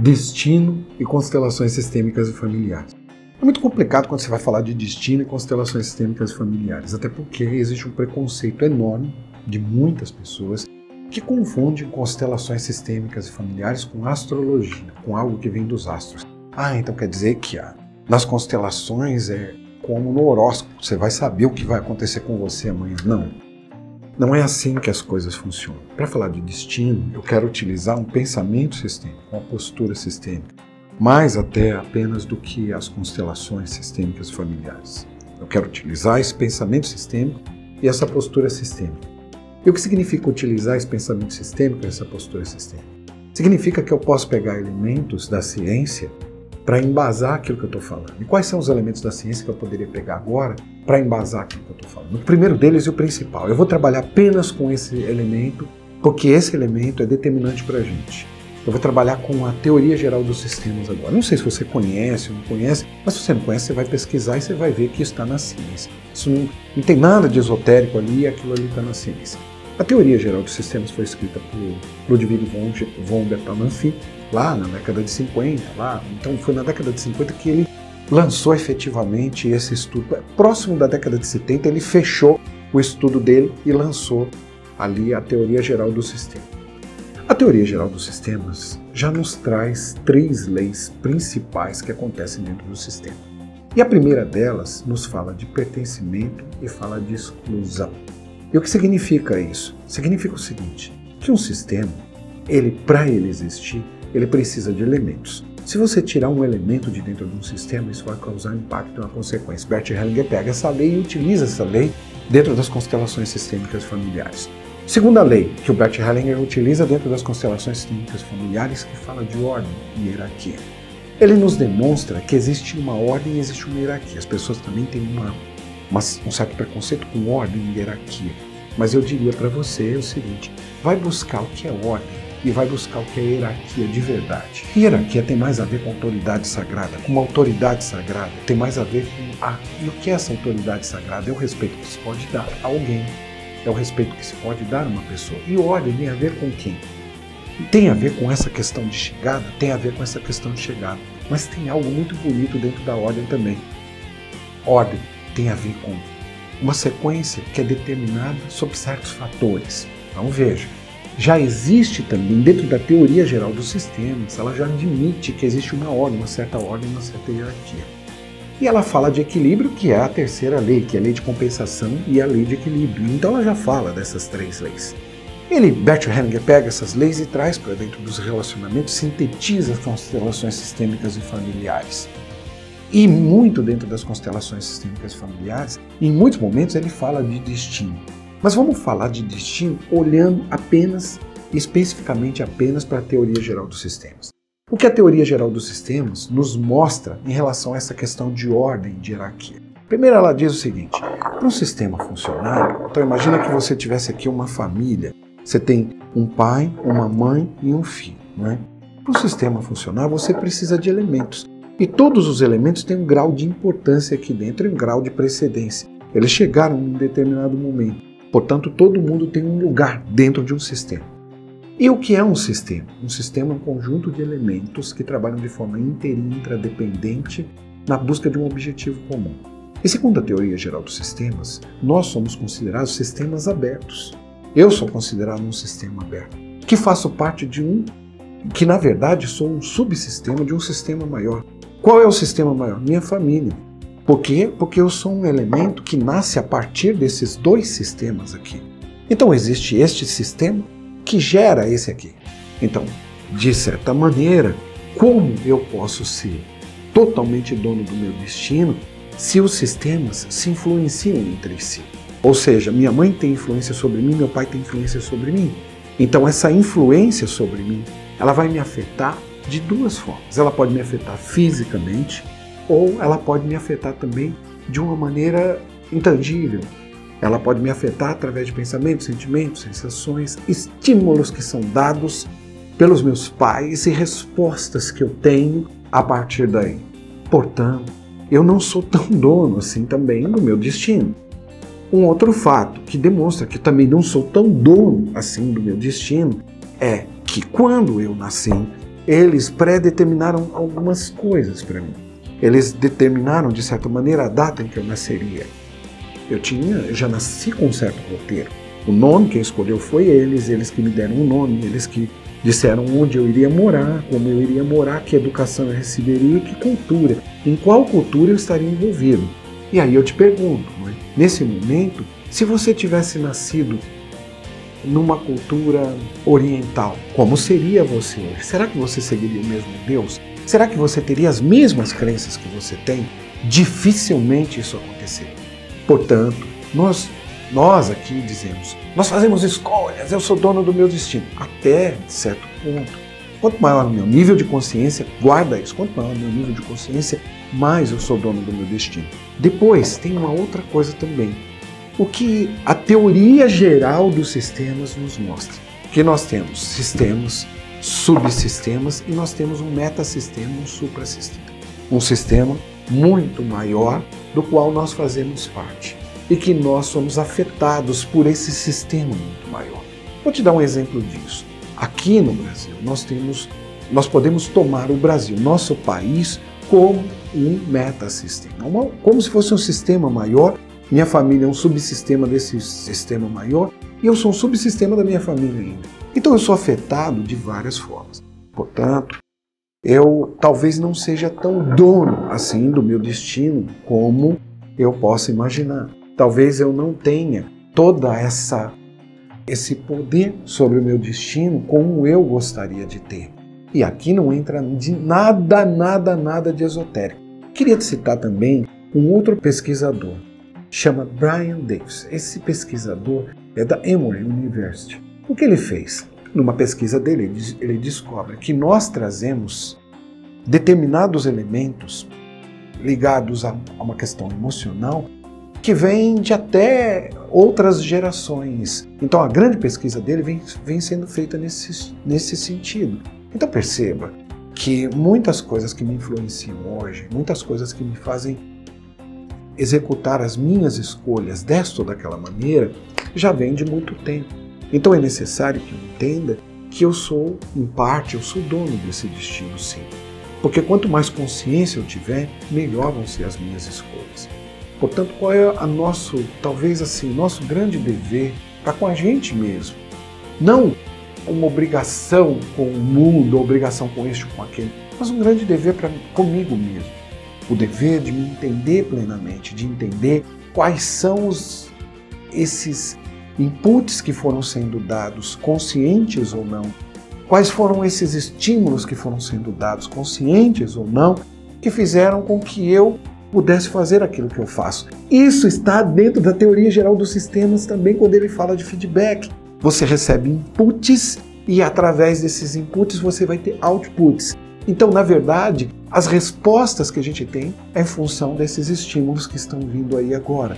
destino e constelações sistêmicas e familiares. É muito complicado quando você vai falar de destino e constelações sistêmicas e familiares, até porque existe um preconceito enorme de muitas pessoas que confundem constelações sistêmicas e familiares com astrologia, com algo que vem dos astros. Então quer dizer que nas constelações é como no horóscopo, você vai saber o que vai acontecer com você amanhã. Não é assim que as coisas funcionam. Para falar de destino, eu quero utilizar um pensamento sistêmico, uma postura sistêmica, mais até apenas do que as constelações sistêmicas familiares. Eu quero utilizar esse pensamento sistêmico e essa postura sistêmica. E o que significa utilizar esse pensamento sistêmico e essa postura sistêmica? Significa que eu posso pegar elementos da ciência para embasar aquilo que eu estou falando. E quais são os elementos da ciência que eu poderia pegar agora para embasar aquilo que eu estou falando? O primeiro deles e o principal. Eu vou trabalhar apenas com esse elemento, porque esse elemento é determinante para a gente. Eu vou trabalhar com a teoria geral dos sistemas agora. Não sei se você conhece ou não conhece, mas se você não conhece, você vai pesquisar e você vai ver que isso está na ciência. Isso não tem nada de esotérico ali, e aquilo ali está na ciência. A teoria geral dos sistemas foi escrita por Ludwig von Bertalanffy, lá na década de 50, então foi na década de 50 que ele lançou efetivamente esse estudo. Próximo da década de 70, ele fechou o estudo dele e lançou ali a teoria geral do sistema. A teoria geral dos sistemas já nos traz 3 leis principais que acontecem dentro do sistema. E a primeira delas nos fala de pertencimento e fala de exclusão. E o que significa isso? Significa o seguinte, que um sistema, para ele existir, ele precisa de elementos. Se você tirar um elemento de dentro de um sistema, isso vai causar impacto e uma consequência. Bert Hellinger pega essa lei e utiliza essa lei dentro das constelações sistêmicas familiares. Segunda lei que o Bert Hellinger utiliza dentro das constelações sistêmicas familiares, que fala de ordem e hierarquia. Ele nos demonstra que existe uma ordem e existe uma hierarquia. As pessoas também têm um certo preconceito com ordem e hierarquia. Mas eu diria para você o seguinte, vai buscar o que é ordem e vai buscar o que é hierarquia de verdade. Hierarquia tem mais a ver com autoridade sagrada, com uma autoridade sagrada, tem mais a ver com... E o que é essa autoridade sagrada? É o respeito que se pode dar a alguém, é o respeito que se pode dar a uma pessoa. E ordem tem a ver com quem? Tem a ver com essa questão de chegada? Tem a ver com essa questão de chegada. Mas tem algo muito bonito dentro da ordem também. Ordem tem a ver com uma sequência que é determinada sob certos fatores. Então veja, já existe também dentro da teoria geral dos sistemas, ela já admite que existe uma ordem, uma certa hierarquia. E ela fala de equilíbrio, que é a terceira lei, que é a lei de compensação e a lei de equilíbrio. Então ela já fala dessas 3 leis. Bert Hellinger pega essas leis e traz para dentro dos relacionamentos, sintetiza as constelações sistêmicas e familiares. E muito dentro das constelações sistêmicas e familiares, em muitos momentos ele fala de destino. Mas vamos falar de destino olhando especificamente apenas para a teoria geral dos sistemas. O que a teoria geral dos sistemas nos mostra em relação a essa questão de ordem e de hierarquia? Primeiro ela diz o seguinte, para um sistema funcionar, então imagina que você tivesse aqui uma família, você tem um pai, uma mãe e um filho, não é? Para um sistema funcionar, você precisa de elementos. E todos os elementos têm um grau de importância aqui dentro e um grau de precedência. Eles chegaram em um determinado momento. Portanto, todo mundo tem um lugar dentro de um sistema. E o que é um sistema? Um sistema é um conjunto de elementos que trabalham de forma inter- e intradependente na busca de um objetivo comum. E segundo a teoria geral dos sistemas, nós somos considerados sistemas abertos. Eu sou considerado um sistema aberto, que faço parte que na verdade sou um subsistema de um sistema maior. Qual é o sistema maior? Minha família. Por quê? Porque eu sou um elemento que nasce a partir desses 2 sistemas aqui. Então existe este sistema que gera esse aqui. Então, de certa maneira, como eu posso ser totalmente dono do meu destino se os sistemas se influenciam entre si? Ou seja, minha mãe tem influência sobre mim, meu pai tem influência sobre mim. Então essa influência sobre mim, ela vai me afetar de 2 formas. Ela pode me afetar fisicamente ou ela pode me afetar também de uma maneira intangível. Ela pode me afetar através de pensamentos, sentimentos, sensações, estímulos que são dados pelos meus pais e respostas que eu tenho a partir daí. Portanto, eu não sou tão dono assim também do meu destino. Um outro fato que demonstra que eu também não sou tão dono assim do meu destino é que quando eu nasci, eles pré-determinaram algumas coisas para mim. Eles determinaram, de certa maneira, a data em que eu nasceria. Eu já nasci com um certo roteiro. O nome quem escolheu foi eles que me deram um nome, eles que disseram onde eu iria morar, como eu iria morar, que educação eu receberia e que cultura, em qual cultura eu estaria envolvido. E aí eu te pergunto, nesse momento, se você tivesse nascido numa cultura oriental, como seria você hoje? Será que você seguiria o mesmo Deus? Será que você teria as mesmas crenças que você tem? Dificilmente isso aconteceria. Portanto, nós aqui dizemos, nós fazemos escolhas, eu sou dono do meu destino, até certo ponto. Quanto maior o meu nível de consciência, guarda isso, quanto maior o meu nível de consciência, mais eu sou dono do meu destino. Depois, tem uma outra coisa também. O que a teoria geral dos sistemas nos mostra. Que nós temos sistemas, subsistemas e nós temos um metasistema, um suprassistema. Um sistema muito maior do qual nós fazemos parte e que nós somos afetados por esse sistema muito maior. Vou te dar um exemplo disso. Aqui no Brasil, nós podemos tomar o Brasil, nosso país, como um metasistema, como se fosse um sistema maior. Minha família é um subsistema desse sistema maior e eu sou um subsistema da minha família ainda. Então eu sou afetado de várias formas. Portanto, eu talvez não seja tão dono assim do meu destino como eu possa imaginar. Talvez eu não tenha toda esse poder sobre o meu destino como eu gostaria de ter. E aqui não entra nada de esotérico. Queria te citar também um outro pesquisador, chama Brian Davis. Esse pesquisador é da Emory University. O que ele fez? Numa pesquisa dele, ele descobre que nós trazemos determinados elementos ligados a uma questão emocional que vem de até outras gerações. Então a grande pesquisa dele vem sendo feita nesse sentido. Então perceba que muitas coisas que me influenciam hoje, muitas coisas que me fazem executar as minhas escolhas desta ou daquela maneira, já vem de muito tempo. Então é necessário que eu entenda que eu sou, em parte, eu sou dono desse destino, sim. Porque quanto mais consciência eu tiver, melhor vão ser as minhas escolhas. Portanto, qual é talvez assim, nosso grande dever para com a gente mesmo? Não uma obrigação com o mundo, obrigação com este ou com aquele, mas um grande dever comigo mesmo. O dever de me entender plenamente, de entender quais são esses inputs que foram sendo dados, conscientes ou não, quais foram esses estímulos que foram sendo dados, conscientes ou não, que fizeram com que eu pudesse fazer aquilo que eu faço. Isso está dentro da teoria geral dos sistemas também, quando ele fala de feedback. Você recebe inputs e através desses inputs você vai ter outputs. Então, na verdade, as respostas que a gente tem é em função desses estímulos que estão vindo aí agora.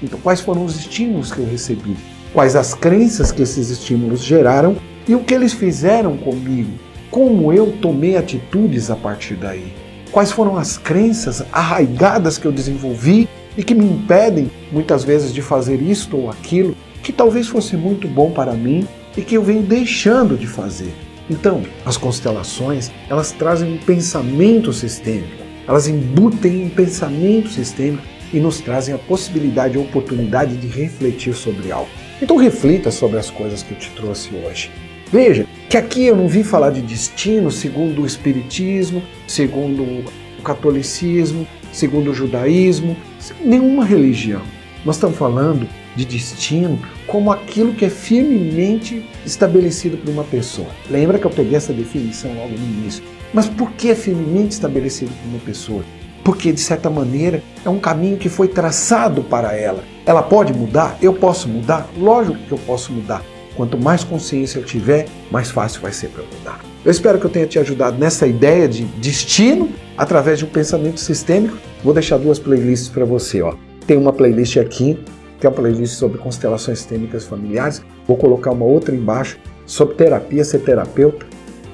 Então, quais foram os estímulos que eu recebi? Quais as crenças que esses estímulos geraram e o que eles fizeram comigo? Como eu tomei atitudes a partir daí? Quais foram as crenças arraigadas que eu desenvolvi e que me impedem, muitas vezes, de fazer isto ou aquilo, que talvez fosse muito bom para mim e que eu venho deixando de fazer? Então, as constelações, elas trazem um pensamento sistêmico, elas embutem um pensamento sistêmico e nos trazem a possibilidade e a oportunidade de refletir sobre algo. Então reflita sobre as coisas que eu te trouxe hoje. Veja que aqui eu não vim falar de destino segundo o espiritismo, segundo o catolicismo, segundo o judaísmo, nenhuma religião. Nós estamos falando de destino como aquilo que é firmemente estabelecido por uma pessoa. Lembra que eu peguei essa definição logo no início. Mas por que é firmemente estabelecido por uma pessoa? Porque, de certa maneira, é um caminho que foi traçado para ela. Ela pode mudar? Eu posso mudar? Lógico que eu posso mudar. Quanto mais consciência eu tiver, mais fácil vai ser para mudar. Eu espero que eu tenha te ajudado nessa ideia de destino através de um pensamento sistêmico. Vou deixar 2 playlists para você. Tem uma playlist aqui, que é uma playlist sobre constelações sistêmicas familiares. Vou colocar uma outra embaixo sobre terapia, ser terapeuta,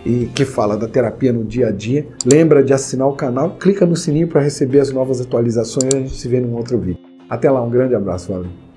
e que fala da terapia no dia a dia. Lembra de assinar o canal, clica no sininho para receber as novas atualizações e a gente se vê num outro vídeo. Até lá, um grande abraço, valeu!